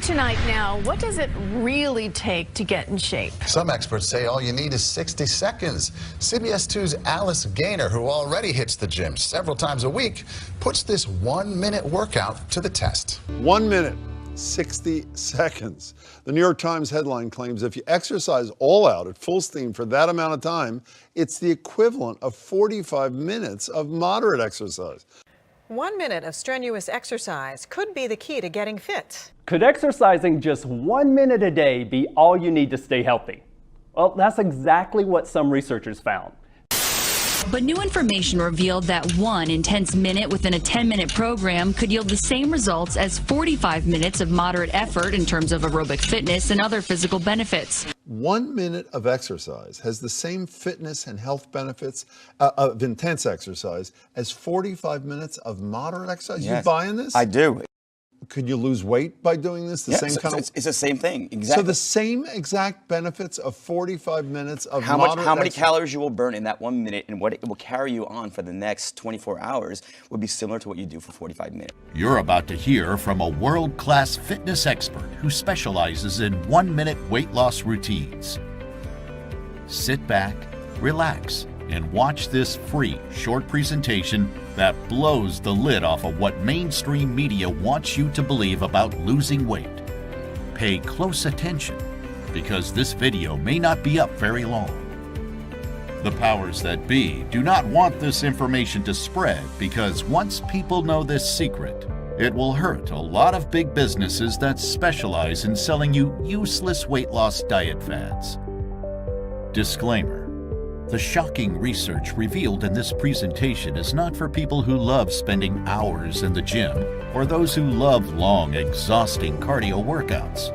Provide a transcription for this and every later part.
Tonight now, what does it really take to get in shape? Some experts say all you need is 60 seconds. CBS 2's Alice Gaynor, who already hits the gym several times a week, puts this 1-minute workout to the test. 1 minute, 60 seconds. The New York Times headline claims if you exercise all out at full steam for that amount of time, it's the equivalent of 45 minutes of moderate exercise. 1 minute of strenuous exercise could be the key to getting fit. Could exercising just 1 minute a day be all you need to stay healthy? Well, that's exactly what some researchers found. But new information revealed that one intense minute within a 10-minute program could yield the same results as 45 minutes of moderate effort in terms of aerobic fitness and other physical benefits. 1 minute of exercise has the same fitness and health benefits of intense exercise as 45 minutes of moderate exercise. Yes, you buying this? I do. Could you lose weight by doing this? It's the same thing, exactly. So the same exact benefits of 45 minutes of how moderate many exercise. calories you will burn in that 1 minute and what it will carry you on for the next 24 hours would be similar to what you do for 45 minutes. You're about to hear from a world-class fitness expert who specializes in 1-minute weight loss routines. Sit back, relax, and watch this free short presentation that blows the lid off of what mainstream media wants you to believe about losing weight. Pay close attention, because this video may not be up very long. The powers that be do not want this information to spread, because once people know this secret, it will hurt a lot of big businesses that specialize in selling you useless weight loss diet fads. Disclaimer. The shocking research revealed in this presentation is not for people who love spending hours in the gym or those who love long, exhausting cardio workouts.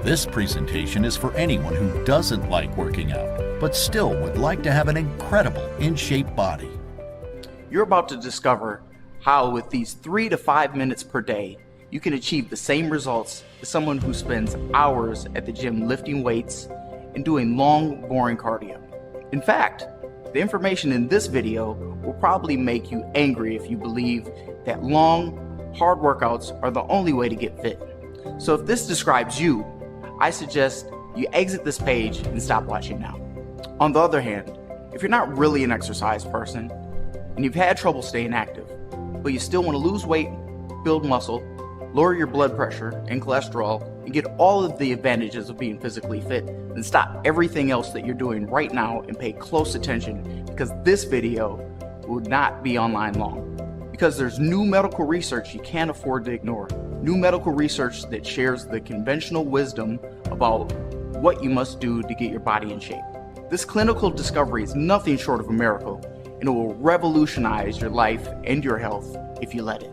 This presentation is for anyone who doesn't like working out, but still would like to have an incredible, in-shape body. You're about to discover how, with these 3 to 5 minutes per day, you can achieve the same results as someone who spends hours at the gym lifting weights and doing long, boring cardio. In fact, the information in this video will probably make you angry if you believe that long, hard workouts are the only way to get fit. So if this describes you, I suggest you exit this page and stop watching now. On the other hand, if you're not really an exercise person and you've had trouble staying active, but you still want to lose weight, build muscle, lower your blood pressure and cholesterol, and get all of the advantages of being physically fit, then stop everything else that you're doing right now and pay close attention, because this video will not be online long. Because there's new medical research you can't afford to ignore. New medical research that shares the conventional wisdom about what you must do to get your body in shape. This clinical discovery is nothing short of a miracle, and it will revolutionize your life and your health if you let it.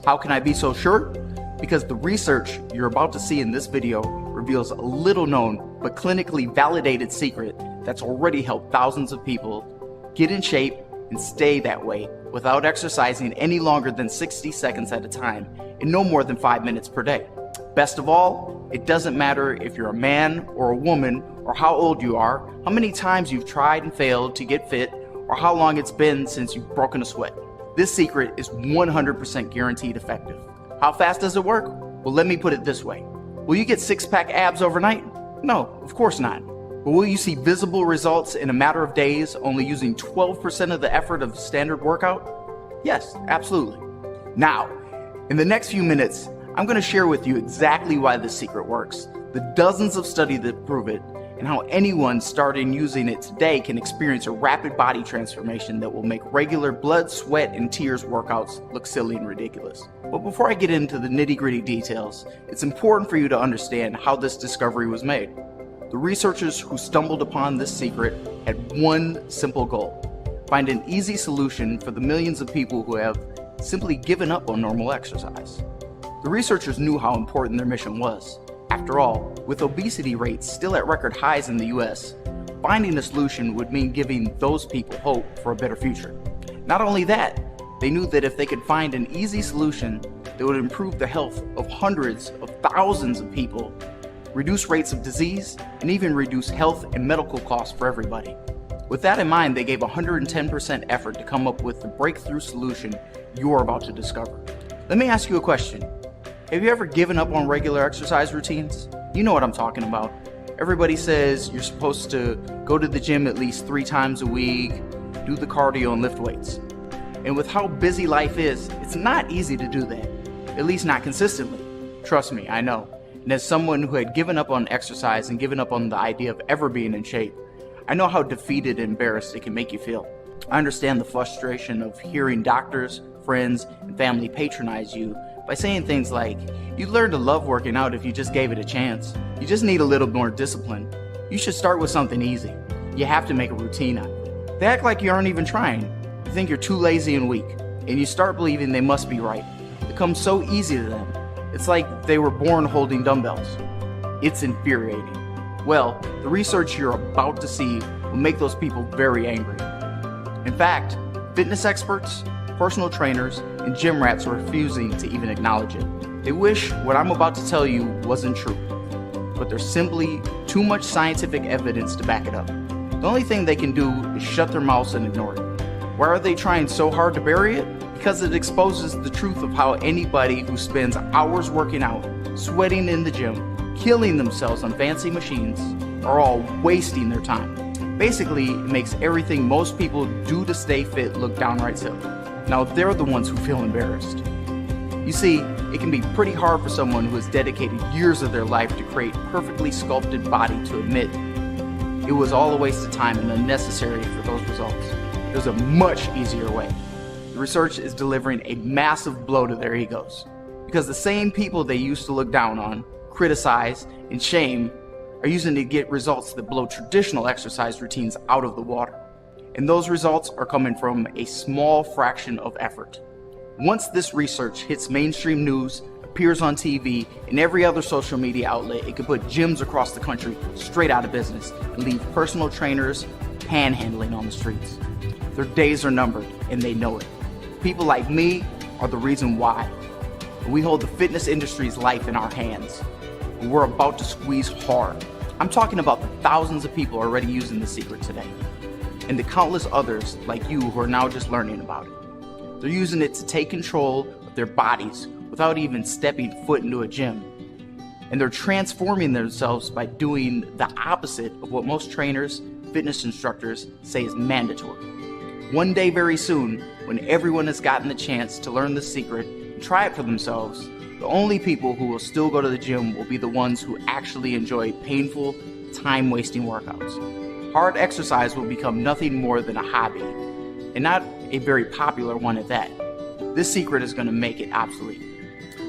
How can I be so sure? Because the research you're about to see in this video reveals a little known but clinically validated secret that's already helped thousands of people get in shape and stay that way without exercising any longer than 60 seconds at a time and no more than 5 minutes per day. Best of all, it doesn't matter if you're a man or a woman or how old you are, how many times you've tried and failed to get fit, or how long it's been since you've broken a sweat. This secret is 100% guaranteed effective. How fast does it work? Well, let me put it this way. Will you get six-pack abs overnight? No, of course not. But will you see visible results in a matter of days, only using 12% of the effort of standard workout? Yes, absolutely. Now, in the next few minutes, I'm going to share with you exactly why this secret works, the dozens of studies that prove it, and how anyone starting using it today can experience a rapid body transformation that will make regular blood, sweat, and tears workouts look silly and ridiculous. But before I get into the nitty-gritty details, it's important for you to understand how this discovery was made. The researchers who stumbled upon this secret had one simple goal: find an easy solution for the millions of people who have simply given up on normal exercise. The researchers knew how important their mission was. After all, with obesity rates still at record highs in the US, finding a solution would mean giving those people hope for a better future. Not only that, they knew that if they could find an easy solution that would improve the health of hundreds of thousands of people, reduce rates of disease, and even reduce health and medical costs for everybody. With that in mind, they gave 110% effort to come up with the breakthrough solution you're about to discover. Let me ask you a question. Have you ever given up on regular exercise routines? You know what I'm talking about. Everybody says you're supposed to go to the gym at least 3 times a week, do the cardio and lift weights. And with how busy life is, it's not easy to do that, at least not consistently. Trust me, I know. And as someone who had given up on exercise and given up on the idea of ever being in shape, I know how defeated and embarrassed it can make you feel. I understand the frustration of hearing doctors, friends, and family patronize you by saying things like, "You'd learn to love working out if you just gave it a chance. You just need a little more discipline. You should start with something easy. You have to make a routine out of it." They act like you aren't even trying. You think you're too lazy and weak, and you start believing they must be right. It comes so easy to them. It's like they were born holding dumbbells. It's infuriating. Well, the research you're about to see will make those people very angry. In fact, fitness experts, personal trainers, and gym rats are refusing to even acknowledge it. They wish what I'm about to tell you wasn't true, but there's simply too much scientific evidence to back it up. The only thing they can do is shut their mouths and ignore it. Why are they trying so hard to bury it? Because it exposes the truth of how anybody who spends hours working out, sweating in the gym, killing themselves on fancy machines, are all wasting their time. Basically, it makes everything most people do to stay fit look downright silly. Now they're the ones who feel embarrassed. You see, it can be pretty hard for someone who has dedicated years of their life to create a perfectly sculpted body to admit it was all a waste of time and unnecessary for those results. There's a much easier way. The research is delivering a massive blow to their egos, because the same people they used to look down on, criticize, and shame are using to get results that blow traditional exercise routines out of the water. And those results are coming from a small fraction of effort. Once this research hits mainstream news, appears on TV, and every other social media outlet, it could put gyms across the country straight out of business and leave personal trainers panhandling on the streets. Their days are numbered, and they know it. People like me are the reason why. We hold the fitness industry's life in our hands, and we're about to squeeze hard. I'm talking about the thousands of people already using the secret today, and the countless others like you who are now just learning about it. They're using it to take control of their bodies without even stepping foot into a gym. And they're transforming themselves by doing the opposite of what most trainers, fitness instructors say is mandatory. One day very soon, when everyone has gotten the chance to learn the secret and try it for themselves, the only people who will still go to the gym will be the ones who actually enjoy painful, time-wasting workouts. Hard exercise will become nothing more than a hobby, and not a very popular one at that. This secret is going to make it obsolete.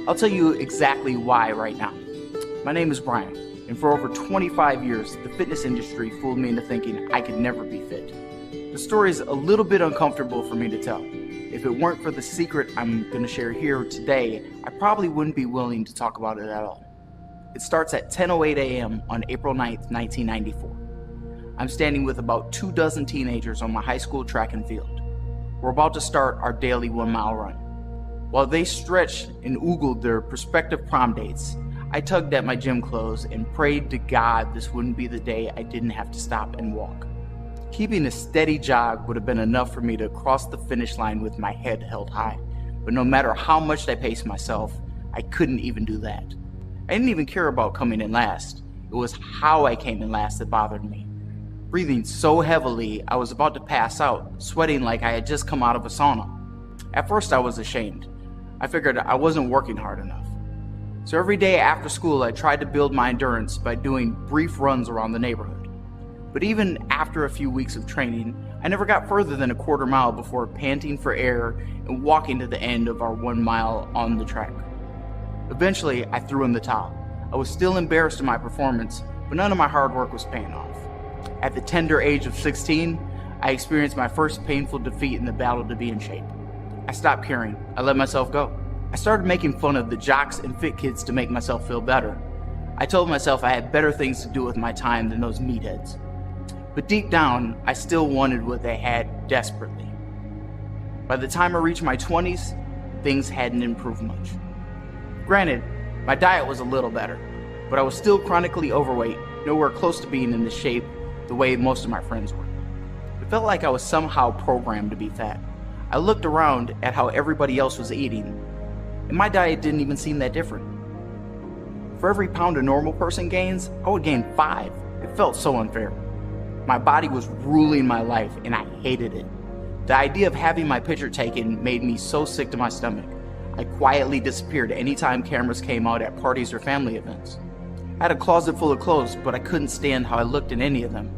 I'll tell you exactly why right now. My name is Brian, and for over 25 years, the fitness industry fooled me into thinking I could never be fit. The story is a little bit uncomfortable for me to tell. If it weren't for the secret I'm going to share here today, I probably wouldn't be willing to talk about it at all. It starts at 10:08 a.m. on April 9th, 1994. I'm standing with about 24 teenagers on my high school track and field. We're about to start our daily 1-mile run. While they stretched and oogled their prospective prom dates, I tugged at my gym clothes and prayed to God this wouldn't be the day I didn't have to stop and walk. Keeping a steady jog would have been enough for me to cross the finish line with my head held high, but no matter how much I paced myself, I couldn't even do that. I didn't even care about coming in last. It was how I came in last that bothered me. Breathing so heavily, I was about to pass out, sweating like I had just come out of a sauna. At first, I was ashamed. I figured I wasn't working hard enough. So every day after school, I tried to build my endurance by doing brief runs around the neighborhood. But even after a few weeks of training, I never got further than a quarter mile before panting for air and walking to the end of our 1 mile on the track. Eventually, I threw in the towel. I was still embarrassed of my performance, but none of my hard work was paying off. At the tender age of 16, I experienced my first painful defeat in the battle to be in shape. I stopped caring. I let myself go. I started making fun of the jocks and fit kids to make myself feel better. I told myself I had better things to do with my time than those meatheads. But deep down, I still wanted what they had desperately. By the time I reached my 20s, things hadn't improved much. Granted, my diet was a little better, but I was still chronically overweight, nowhere close to being in the shape the way most of my friends were. It felt like I was somehow programmed to be fat. I looked around at how everybody else was eating, and my diet didn't even seem that different. For every pound a normal person gains, I would gain 5. It felt so unfair. My body was ruling my life and I hated it. The idea of having my picture taken made me so sick to my stomach. I quietly disappeared anytime cameras came out at parties or family events. I had a closet full of clothes, but I couldn't stand how I looked in any of them.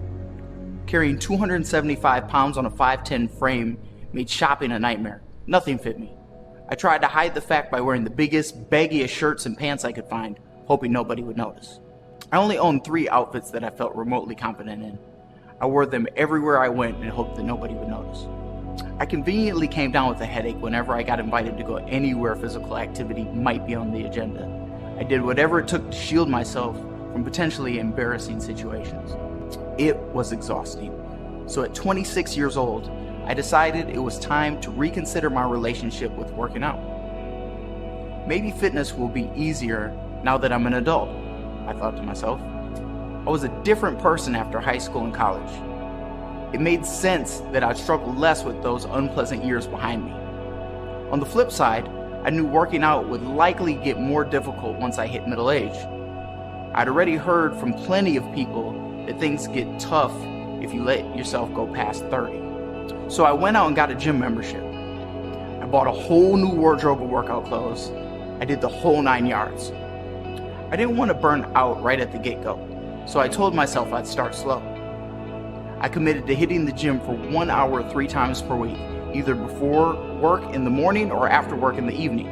Carrying 275 pounds on a 5'10" frame made shopping a nightmare. Nothing fit me. I tried to hide the fact by wearing the biggest, baggiest shirts and pants I could find, hoping nobody would notice. I only owned 3 outfits that I felt remotely confident in. I wore them everywhere I went and hoped that nobody would notice. I conveniently came down with a headache whenever I got invited to go anywhere physical activity might be on the agenda. I did whatever it took to shield myself from potentially embarrassing situations. It was exhausting. So at 26 years old, I decided it was time to reconsider my relationship with working out. Maybe fitness will be easier now that I'm an adult, I thought to myself. I was a different person after high school and college. It made sense that I'd struggle less with those unpleasant years behind me. On the flip side, I knew working out would likely get more difficult once I hit middle age. I'd already heard from plenty of people that things get tough if you let yourself go past 30. So I went out and got a gym membership. I bought a whole new wardrobe of workout clothes. I did the whole 9 yards. I didn't want to burn out right at the get-go, so I told myself I'd start slow. I committed to hitting the gym for 1 hour 3 times per week, either before work in the morning or after work in the evening.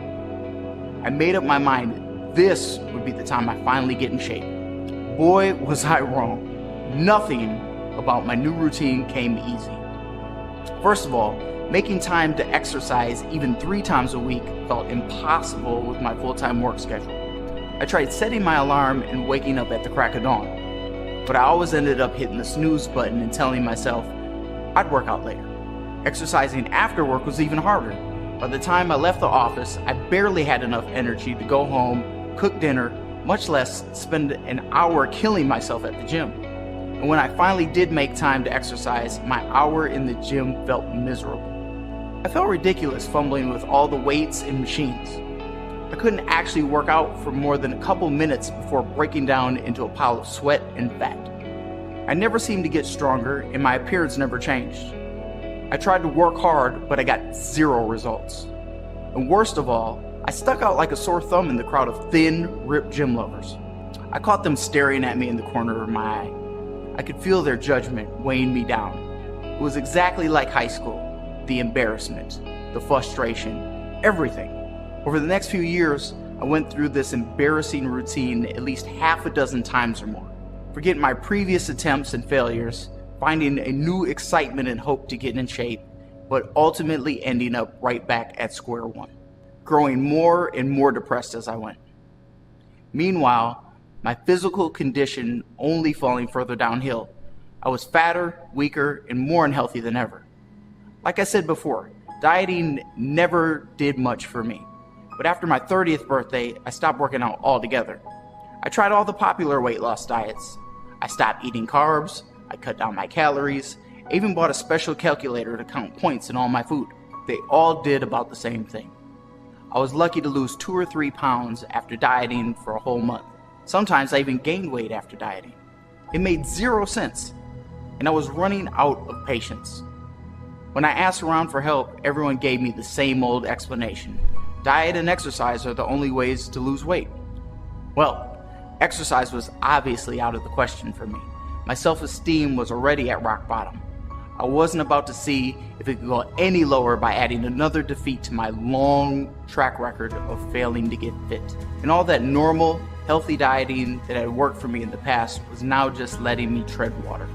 I made up my mind this would be the time I finally get in shape. Boy, was I wrong. Nothing about my new routine came easy. First of all, making time to exercise even 3 times a week felt impossible with my full-time work schedule. I tried setting my alarm and waking up at the crack of dawn, but I always ended up hitting the snooze button and telling myself I'd work out later. Exercising after work was even harder. By the time I left the office, I barely had enough energy to go home, cook dinner, much less spend an hour killing myself at the gym. And when I finally did make time to exercise, my hour in the gym felt miserable. I felt ridiculous fumbling with all the weights and machines. I couldn't actually work out for more than a couple minutes before breaking down into a pile of sweat and fat. I never seemed to get stronger and my appearance never changed. I tried to work hard, but I got 0 results. And worst of all, I stuck out like a sore thumb in the crowd of thin, ripped gym lovers. I caught them staring at me in the corner of my eye. I could feel their judgment weighing me down. It was exactly like high school. The embarrassment, the frustration, everything. Over the next few years, I went through this embarrassing routine at least half a dozen times or more. Forgetting my previous attempts and failures, finding a new excitement and hope to get in shape, but ultimately ending up right back at square one, growing more and more depressed as I went. Meanwhile, my physical condition only falling further downhill. I was fatter, weaker, and more unhealthy than ever. Like I said before, dieting never did much for me. But after my 30th birthday, I stopped working out altogether. I tried all the popular weight loss diets. I stopped eating carbs, I cut down my calories, I even bought a special calculator to count points in all my food. They all did about the same thing. I was lucky to lose 2 or 3 pounds after dieting for a whole month. Sometimes I even gained weight after dieting. It made 0 sense, and I was running out of patience. When I asked around for help, everyone gave me the same old explanation. Diet and exercise are the only ways to lose weight. Well, exercise was obviously out of the question for me. My self-esteem was already at rock bottom. I wasn't about to see if it could go any lower by adding another defeat to my long track record of failing to get fit. And all that normal, healthy dieting that had worked for me in the past was now just letting me tread water.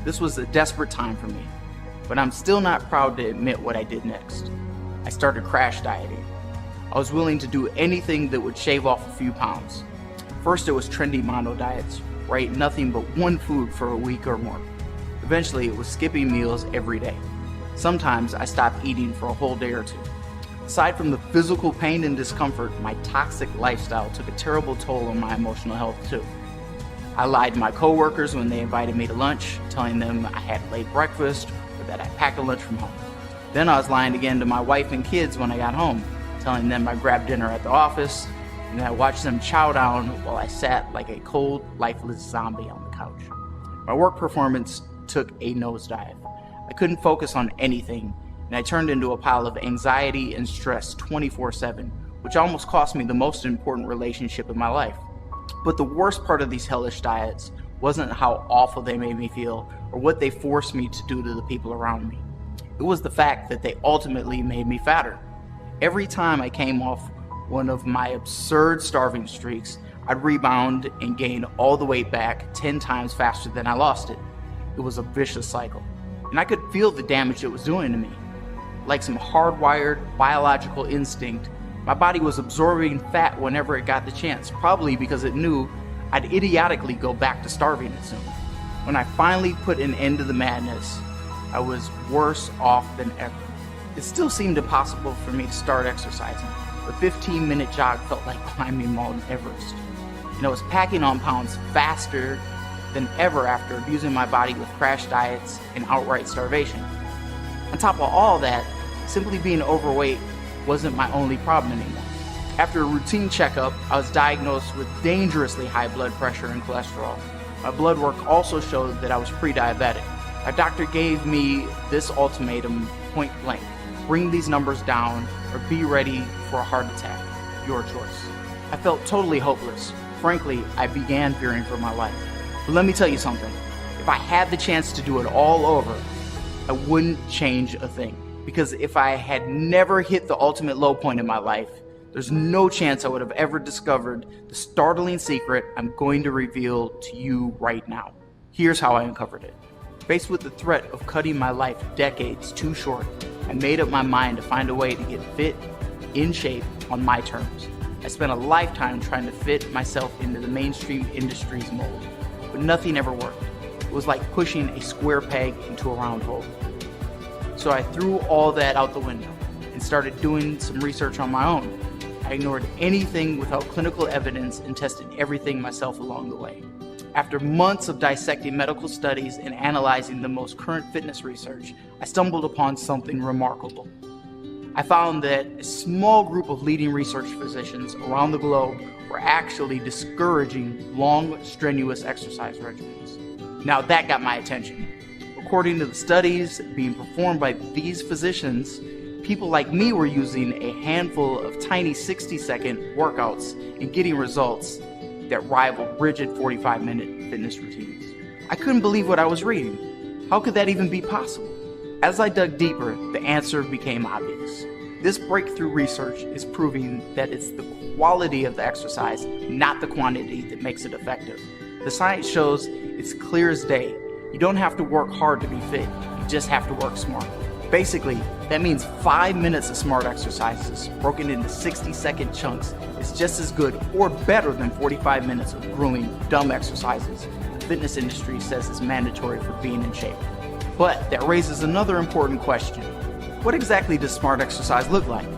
This was a desperate time for me, but I'm still not proud to admit what I did next. I started crash dieting. I was willing to do anything that would shave off a few pounds. First it was trendy mono diets, where I ate nothing but one food for a week or more. Eventually it was skipping meals every day. Sometimes I stopped eating for a whole day or 2. Aside from the physical pain and discomfort, my toxic lifestyle took a terrible toll on my emotional health too. I lied to my coworkers when they invited me to lunch, telling them I had late breakfast or that I packed a lunch from home. Then I was lying again to my wife and kids when I got home, telling them I grabbed dinner at the office, and I watched them chow down while I sat like a cold, lifeless zombie on the couch. My work performance took a nosedive. I couldn't focus on anything, and I turned into a pile of anxiety and stress 24/7, which almost cost me the most important relationship in my life. But the worst part of these hellish diets wasn't how awful they made me feel or what they forced me to do to the people around me. It was the fact that they ultimately made me fatter. Every time I came off one of my absurd starving streaks, I'd rebound and gain all the weight back 10 times faster than I lost it. It was a vicious cycle, and I could feel the damage it was doing to me. Like some hardwired biological instinct, my body was absorbing fat whenever it got the chance, probably because it knew I'd idiotically go back to starving it soon. When I finally put an end to the madness, I was worse off than ever. It still seemed impossible for me to start exercising. The 15-minute jog felt like climbing Mount Everest. And I was packing on pounds faster than ever after abusing my body with crash diets and outright starvation. On top of all that, simply being overweight wasn't my only problem anymore. After a routine checkup, I was diagnosed with dangerously high blood pressure and cholesterol. My blood work also showed that I was pre-diabetic. My doctor gave me this ultimatum point blank: bring these numbers down or be ready for a heart attack. Your choice. I felt totally hopeless. Frankly, I began fearing for my life. But let me tell you something. If I had the chance to do it all over, I wouldn't change a thing. Because if I had never hit the ultimate low point in my life, there's no chance I would have ever discovered the startling secret I'm going to reveal to you right now. Here's how I uncovered it. Faced with the threat of cutting my life decades too short, I made up my mind to find a way to get fit, in shape, on my terms. I spent a lifetime trying to fit myself into the mainstream industry's mold, but nothing ever worked. It was like pushing a square peg into a round hole. So I threw all that out the window and started doing some research on my own. I ignored anything without clinical evidence and tested everything myself along the way. After months of dissecting medical studies and analyzing the most current fitness research, I stumbled upon something remarkable. I found that a small group of leading research physicians around the globe were actually discouraging long, strenuous exercise regimens. Now that got my attention. According to the studies being performed by these physicians, people like me were using a handful of tiny 60-second workouts and getting results that rivaled rigid 45-minute fitness routines. I couldn't believe what I was reading. How could that even be possible? As I dug deeper, the answer became obvious. This breakthrough research is proving that it's the quality of the exercise, not the quantity, that makes it effective. The science shows it's clear as day. You don't have to work hard to be fit, you just have to work smart. Basically, that means 5 minutes of smart exercises broken into 60-second chunks is just as good or better than 45 minutes of grueling, dumb exercises the fitness industry says is mandatory for being in shape. But that raises another important question. What exactly does smart exercise look like?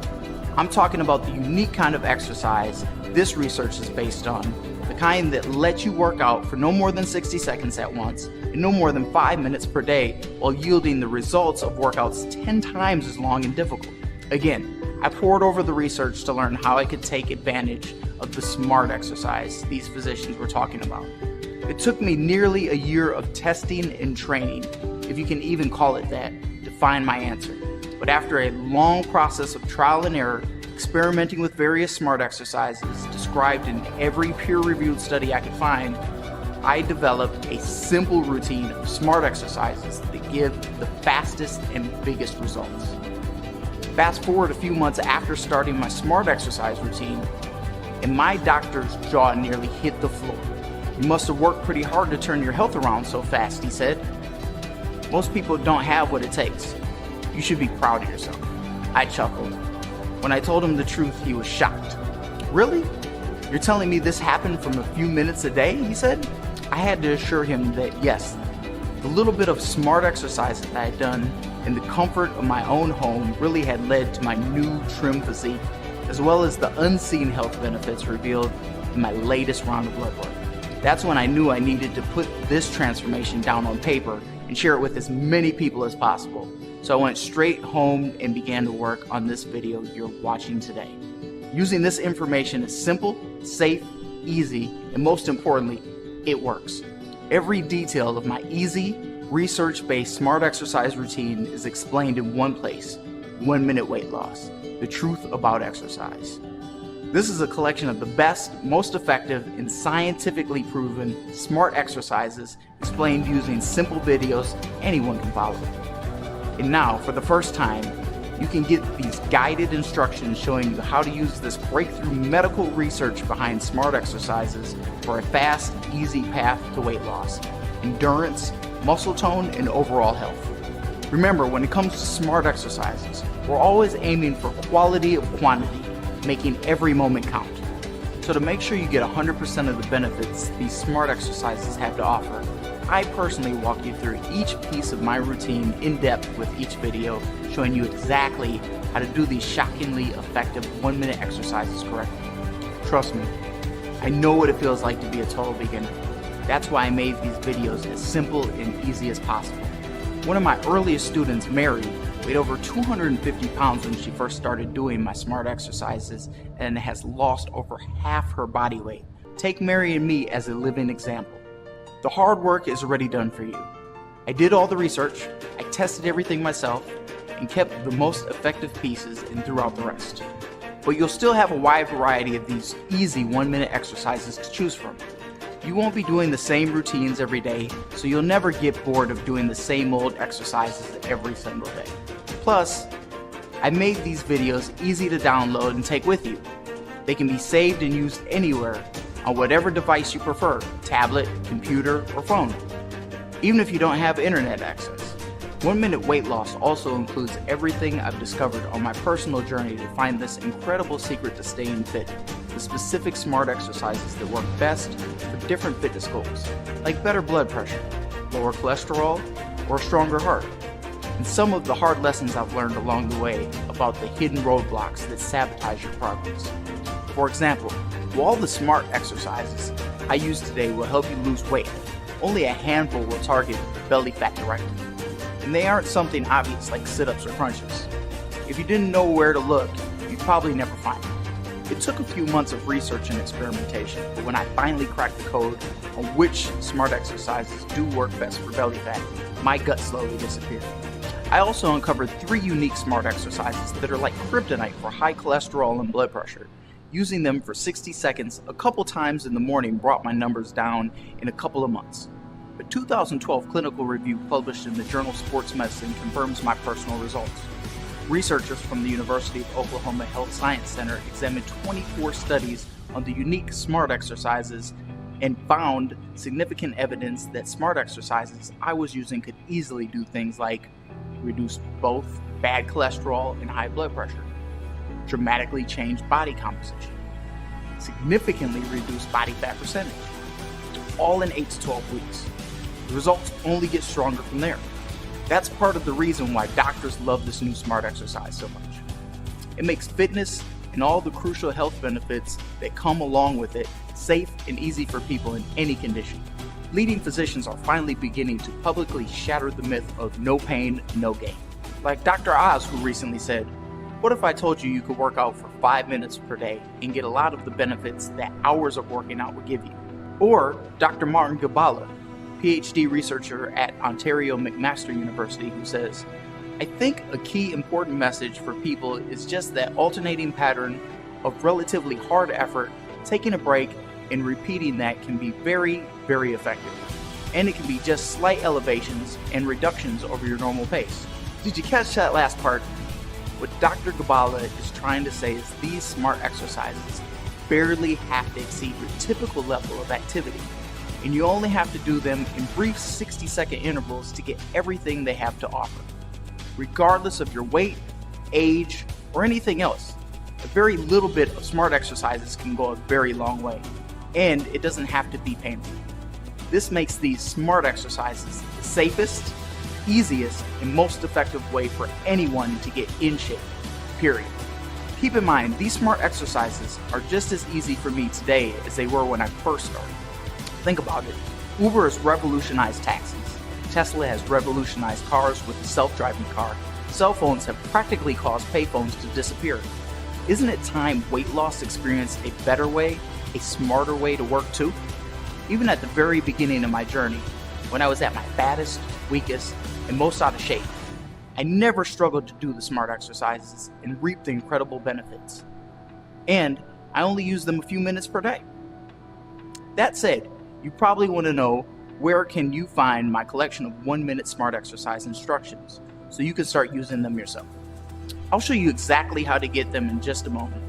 I'm talking about the unique kind of exercise this research is based on, the kind that lets you work out for no more than 60 seconds at once and no more than 5 minutes per day while yielding the results of workouts 10 times as long and difficult. Again, I pored over the research to learn how I could take advantage of the smart exercise these physicians were talking about. It took me nearly a year of testing and training, if you can even call it that, to find my answer. But after a long process of trial and error, experimenting with various smart exercises described in every peer-reviewed study I could find, I developed a simple routine of smart exercises that give the fastest and biggest results. Fast forward a few months after starting my smart exercise routine, and my doctor's jaw nearly hit the floor. "You must have worked pretty hard to turn your health around so fast," he said. "Most people don't have what it takes. You should be proud of yourself." I chuckled. When I told him the truth, he was shocked. "Really? You're telling me this happened from a few minutes a day?" he said. I had to assure him that yes, the little bit of smart exercise that I had done in the comfort of my own home really had led to my new trim physique, as well as the unseen health benefits revealed in my latest round of blood work. That's when I knew I needed to put this transformation down on paper and share it with as many people as possible. So I went straight home and began to work on this video you're watching today. Using this information is simple, safe, easy, and most importantly, it works. Every detail of my easy, research-based smart exercise routine is explained in one place: 1 Minute Weight Loss, the truth about exercise. This is a collection of the best, most effective, and scientifically proven smart exercises explained using simple videos anyone can follow. And now, for the first time, you can get these guided instructions showing you how to use this breakthrough medical research behind smart exercises for a fast, easy path to weight loss, endurance, muscle tone, and overall health. Remember, when it comes to smart exercises, we're always aiming for quality of quantity, making every moment count. So to make sure you get 100% of the benefits these smart exercises have to offer, I personally walk you through each piece of my routine in depth with each video, showing you exactly how to do these shockingly effective 1 minute exercises correctly. Trust me, I know what it feels like to be a total beginner. That's why I made these videos as simple and easy as possible. One of my earliest students, Mary, weighed over 250 pounds when she first started doing my smart exercises and has lost over half her body weight. Take Mary and me as a living example. The hard work is already done for you. I did all the research, I tested everything myself, and kept the most effective pieces and threw out the rest. But you'll still have a wide variety of these easy 1 minute exercises to choose from. You won't be doing the same routines every day, so you'll never get bored of doing the same old exercises every single day. Plus, I made these videos easy to download and take with you. They can be saved and used anywhere on whatever device you prefer, tablet, computer, or phone, even if you don't have internet access. 1 Minute Weight Loss also includes everything I've discovered on my personal journey to find this incredible secret to staying fit, the specific smart exercises that work best for different fitness goals, like better blood pressure, lower cholesterol, or a stronger heart, and some of the hard lessons I've learned along the way about the hidden roadblocks that sabotage your progress. For example, while all the smart exercises I use today will help you lose weight, only a handful will target belly fat directly. And they aren't something obvious like sit-ups or crunches. If you didn't know where to look, you'd probably never find it. It took a few months of research and experimentation, but when I finally cracked the code on which smart exercises do work best for belly fat, my gut slowly disappeared. I also uncovered 3 unique smart exercises that are like kryptonite for high cholesterol and blood pressure. Using them for 60 seconds a couple times in the morning brought my numbers down in a couple of months. A 2012 clinical review published in the journal Sports Medicine confirms my personal results. Researchers from the University of Oklahoma Health Science Center examined 24 studies on the unique smart exercises and found significant evidence that smart exercises I was using could easily do things like reduce both bad cholesterol and high blood pressure, dramatically change body composition, significantly reduce body fat percentage, all in 8 to 12 weeks. The results only get stronger from there. That's part of the reason why doctors love this new smart exercise so much. It makes fitness and all the crucial health benefits that come along with it safe and easy for people in any condition. Leading physicians are finally beginning to publicly shatter the myth of no pain, no gain. Like Dr. Oz, who recently said, "What if I told you you could work out for 5 minutes per day and get a lot of the benefits that hours of working out would give you?" Or Dr. Martin Gabala, PhD researcher at Ontario McMaster University, who says, "I think a key important message for people is just that alternating pattern of relatively hard effort, taking a break, and repeating that can be very, very effective. And it can be just slight elevations and reductions over your normal pace." Did you catch that last part? What Dr. Gabala is trying to say is these smart exercises barely have to exceed your typical level of activity, and you only have to do them in brief 60-second intervals to get everything they have to offer. Regardless of your weight, age, or anything else, a very little bit of smart exercises can go a very long way, and it doesn't have to be painful. This makes these smart exercises the safest, easiest, and most effective way for anyone to get in shape, period. Keep in mind, these smart exercises are just as easy for me today as they were when I first started. Think about it. Uber has revolutionized taxis. Tesla has revolutionized cars with the self-driving car. Cell phones have practically caused payphones to disappear. Isn't it time weight loss experienced a better way a smarter way to work too? Even at the very beginning of my journey, when I was at my fattest, weakest, and most out of shape, I never struggled to do the smart exercises and reap the incredible benefits. And I only use them a few minutes per day. That said, you probably want to know, where can you find my collection of 1-minute smart exercise instructions so you can start using them yourself? I'll show you exactly how to get them in just a moment.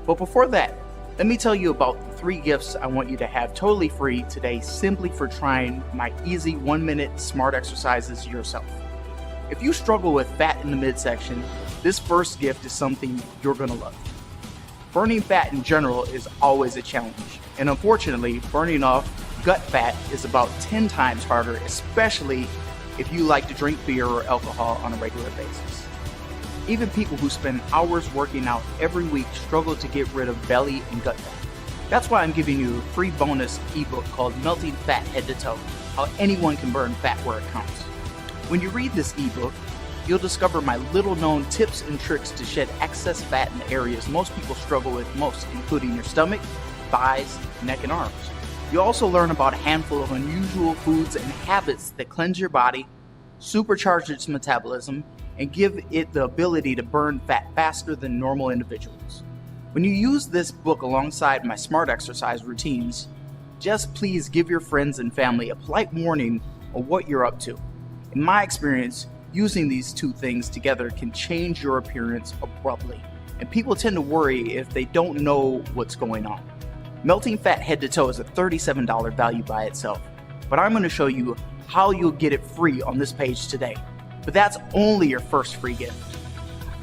But before that, let me tell you about the 3 gifts I want you to have totally free today, simply for trying my easy 1-minute smart exercises yourself. If you struggle with fat in the midsection, this first gift is something you're going to love. Burning fat in general is always a challenge, and unfortunately, burning off gut fat is about 10 times harder, especially if you like to drink beer or alcohol on a regular basis. Even people who spend hours working out every week struggle to get rid of belly and gut fat. That's why I'm giving you a free bonus ebook called Melting Fat Head to Toe, How Anyone Can Burn Fat Where It Counts. When you read this ebook, you'll discover my little known tips and tricks to shed excess fat in the areas most people struggle with most, including your stomach, thighs, neck, and arms. You'll also learn about a handful of unusual foods and habits that cleanse your body, supercharge its metabolism, and give it the ability to burn fat faster than normal individuals. When you use this book alongside my smart exercise routines, just please give your friends and family a polite warning of what you're up to. In my experience, using these 2 things together can change your appearance abruptly, and people tend to worry if they don't know what's going on. Melting Fat Head to Toe is a $37 value by itself, but I'm going to show you how you'll get it free on this page today. But that's only your first free gift.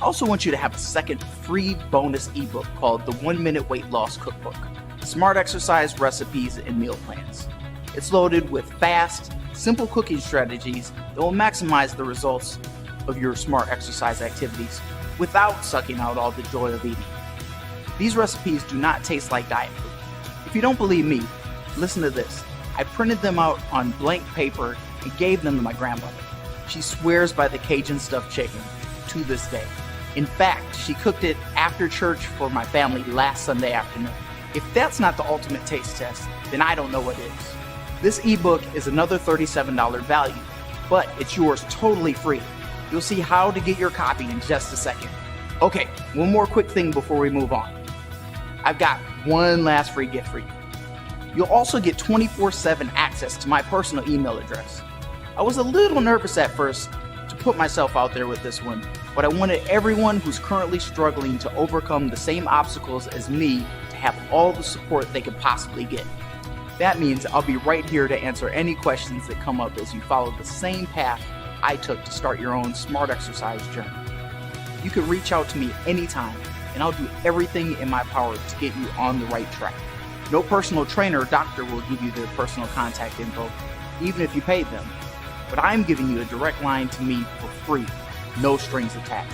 I also want you to have a second free bonus ebook called the 1-Minute Weight Loss Cookbook, Smart Exercise Recipes and Meal Plans. It's loaded with fast, simple cooking strategies that will maximize the results of your smart exercise activities without sucking out all the joy of eating. These recipes do not taste like diet food. If you don't believe me, listen to this. I printed them out on blank paper and gave them to my grandmother. She swears by the Cajun stuffed chicken to this day. In fact, she cooked it after church for my family last Sunday afternoon. If that's not the ultimate taste test, then I don't know what is. This ebook is another $37 value, but it's yours totally free. You'll see how to get your copy in just a second. Okay, one more quick thing before we move on. I've got one last free gift for you. You'll also get 24/7 access to my personal email address. I was a little nervous at first to put myself out there with this one, but I wanted everyone who's currently struggling to overcome the same obstacles as me to have all the support they could possibly get. That means I'll be right here to answer any questions that come up as you follow the same path I took to start your own smart exercise journey. You can reach out to me anytime, and I'll do everything in my power to get you on the right track. No personal trainer or doctor will give you their personal contact info, even if you paid them. But I'm giving you a direct line to me for free, no strings attached.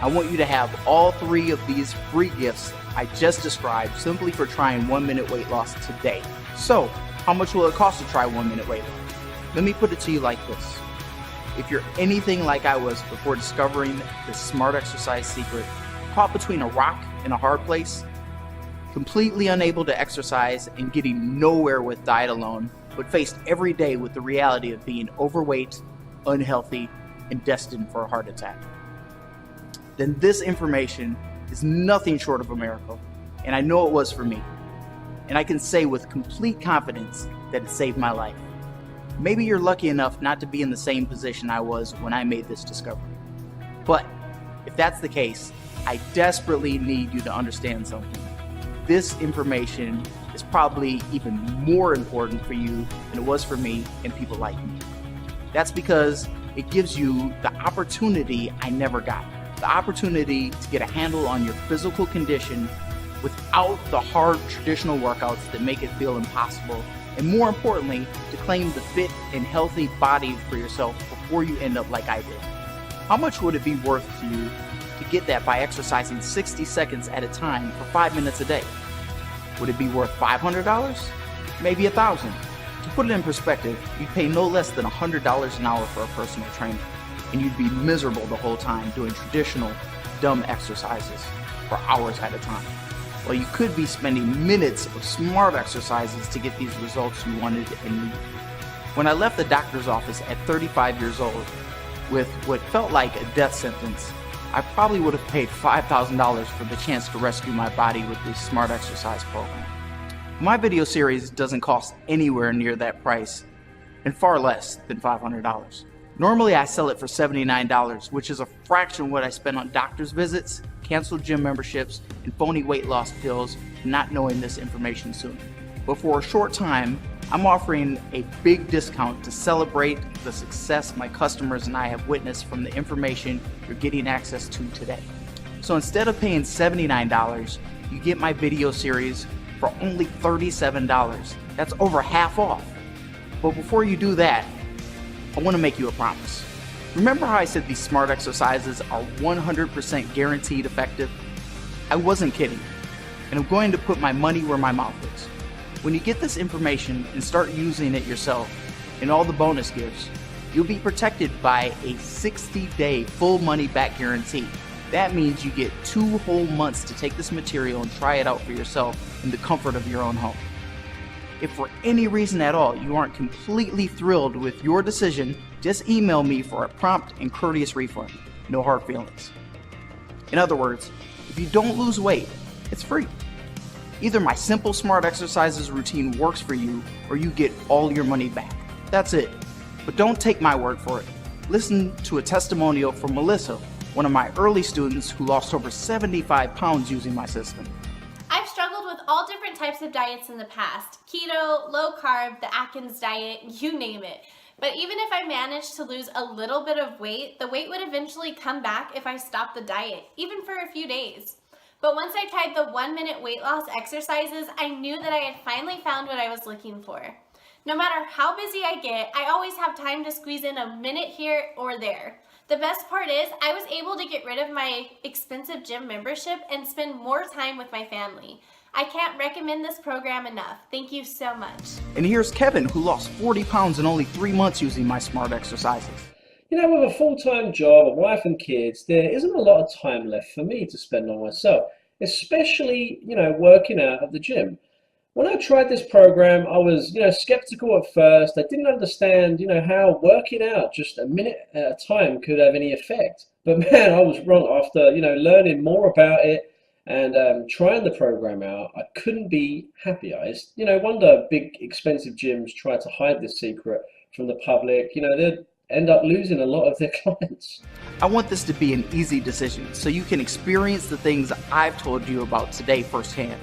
I want you to have all 3 of these free gifts I just described simply for trying 1-minute weight loss today. So, how much will it cost to try 1-minute weight loss? Let me put it to you like this. If you're anything like I was before discovering this smart exercise secret, caught between a rock and a hard place, completely unable to exercise and getting nowhere with diet alone, but faced every day with the reality of being overweight, unhealthy, and destined for a heart attack, then this information is nothing short of a miracle, and I know it was for me. And I can say with complete confidence that it saved my life. Maybe you're lucky enough not to be in the same position I was when I made this discovery. But if that's the case, I desperately need you to understand something. This information is probably even more important for you than it was for me and people like me. That's because it gives you the opportunity I never got. The opportunity to get a handle on your physical condition without the hard traditional workouts that make it feel impossible, and more importantly, to claim the fit and healthy body for yourself before you end up like I did. How much would it be worth to you to get that by exercising 60 seconds at a time for 5 minutes a day? Would it be worth $500? Maybe $1,000? To put it in perspective, you'd pay no less than $100 an hour for a personal trainer, and you'd be miserable the whole time doing traditional, dumb exercises for hours at a time. while you could be spending minutes of smart exercises to get these results you wanted and needed. When I left the doctor's office at 35 years old with what felt like a death sentence, I probably would have paid $5,000 for the chance to rescue my body with this smart exercise program. My video series doesn't cost anywhere near that price, and far less than $500. Normally I sell it for $79, which is a fraction of what I spend on doctor's visits, canceled gym memberships, and phony weight loss pills, not knowing this information sooner. But for a short time, I'm offering a big discount to celebrate the success my customers and I have witnessed from the information you're getting access to today. So instead of paying $79, you get my video series for only $37. That's over half off. But before you do that, I want to make you a promise. Remember how I said these smart exercises are 100% guaranteed effective? I wasn't kidding, and I'm going to put my money where my mouth is. When you get this information and start using it yourself and all the bonus gifts, you'll be protected by a 60-day full money back guarantee. That means you get 2 whole months to take this material and try it out for yourself in the comfort of your own home. If for any reason at all you aren't completely thrilled with your decision, just email me for a prompt and courteous refund. No hard feelings. In other words, if you don't lose weight, it's free. Either my simple smart exercises routine works for you or you get all your money back. That's it. But don't take my word for it. Listen to a testimonial from Melissa, one of my early students who lost over 75 pounds using my system. I've struggled with all different types of diets in the past. Keto, low carb, the Atkins diet, you name it. But even if I managed to lose a little bit of weight, the weight would eventually come back if I stopped the diet, even for a few days. But once I tried the 1-minute weight loss exercises, I knew that I had finally found what I was looking for. No matter how busy I get, I always have time to squeeze in a minute here or there. The best part is I was able to get rid of my expensive gym membership and spend more time with my family. I can't recommend this program enough. Thank you so much. And here's Kevin, who lost 40 pounds in only 3 months using my smart exercises. You know, with a full-time job, a wife and kids, there isn't a lot of time left for me to spend on myself, especially, working out at the gym. When I tried this program, I was, skeptical at first. I didn't understand, how working out just a minute at a time could have any effect. But man, I was wrong. After, learning more about it and trying the program out, I couldn't be happier. It's, wonder big expensive gyms try to hide this secret from the public. They'd end up losing a lot of their clients. I want this to be an easy decision so you can experience the things I've told you about today firsthand.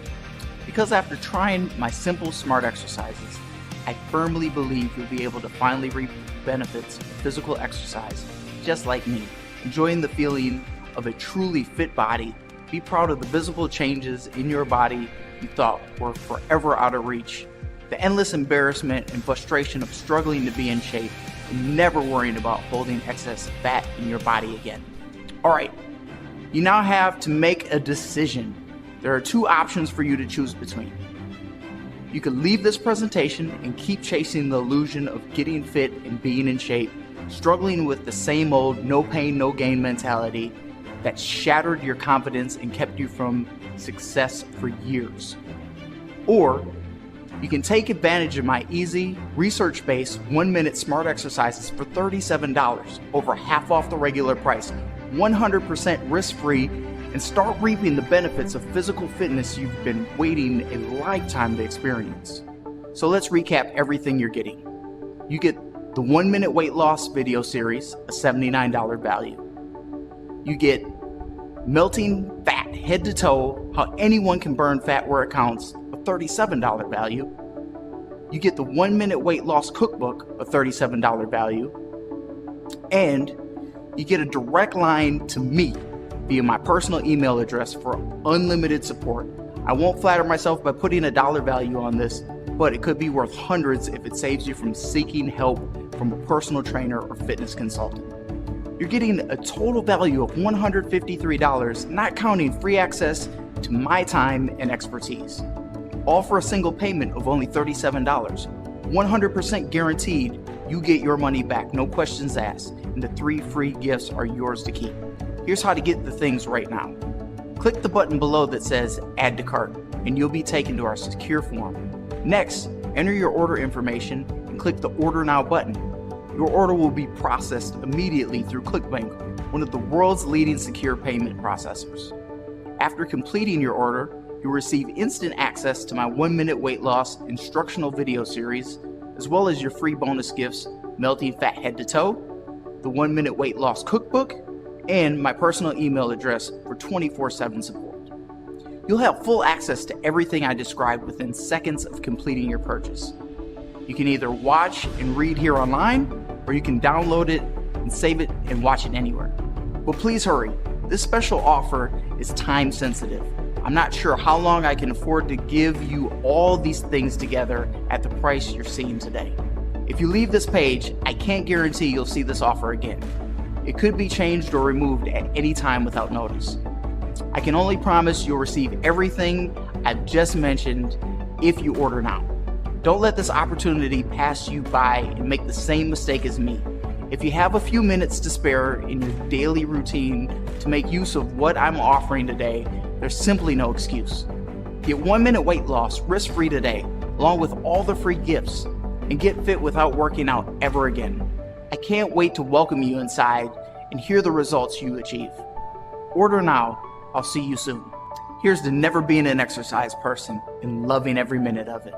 Because after trying my simple smart exercises, I firmly believe you'll be able to finally reap the benefits of physical exercise, just like me. Enjoying the feeling of a truly fit body, be proud of the visible changes in your body you thought were forever out of reach, the endless embarrassment and frustration of struggling to be in shape, and never worrying about holding excess fat in your body again. All right, you now have to make a decision. There are 2 options for you to choose between. You can leave this presentation and keep chasing the illusion of getting fit and being in shape, struggling with the same old no pain, no gain mentality that shattered your confidence and kept you from success for years. Or you can take advantage of my easy, research-based 1-minute smart exercises for $37, over half off the regular price, 100% risk-free, and start reaping the benefits of physical fitness you've been waiting a lifetime to experience. So let's recap everything you're getting. You get the 1-minute weight loss video series, a $79 value. You get melting fat head to toe, how anyone can burn fat where it counts, a $37 value. You get the 1-minute weight loss cookbook, a $37 value. And you get a direct line to me via my personal email address for unlimited support. I won't flatter myself by putting a dollar value on this, but it could be worth hundreds if it saves you from seeking help from a personal trainer or fitness consultant. You're getting a total value of $153, not counting free access to my time and expertise. All for a single payment of only $37. 100% guaranteed you get your money back, no questions asked, and the 3 free gifts are yours to keep. Here's how to get the things right now. Click the button below that says Add to Cart, and you'll be taken to our secure form. Next, enter your order information and click the Order Now button. Your order will be processed immediately through ClickBank, one of the world's leading secure payment processors. After completing your order, you'll receive instant access to my 1-minute weight loss instructional video series, as well as your free bonus gifts, Melting Fat Head to Toe, the 1-minute weight loss cookbook, and my personal email address for 24/7 support. You'll have full access to everything I described within seconds of completing your purchase. You can either watch and read here online, or you can download it and save it and watch it anywhere. But please hurry, this special offer is time sensitive. I'm not sure how long I can afford to give you all these things together at the price you're seeing today. If you leave this page, I can't guarantee you'll see this offer again. It could be changed or removed at any time without notice. I can only promise you'll receive everything I've just mentioned if you order now. Don't let this opportunity pass you by and make the same mistake as me. If you have a few minutes to spare in your daily routine to make use of what I'm offering today, there's simply no excuse. Get 1-minute weight loss risk-free today, along with all the free gifts, and get fit without working out ever again. I can't wait to welcome you inside and hear the results you achieve. Order now. I'll see you soon. Here's to never being an exercise person and loving every minute of it.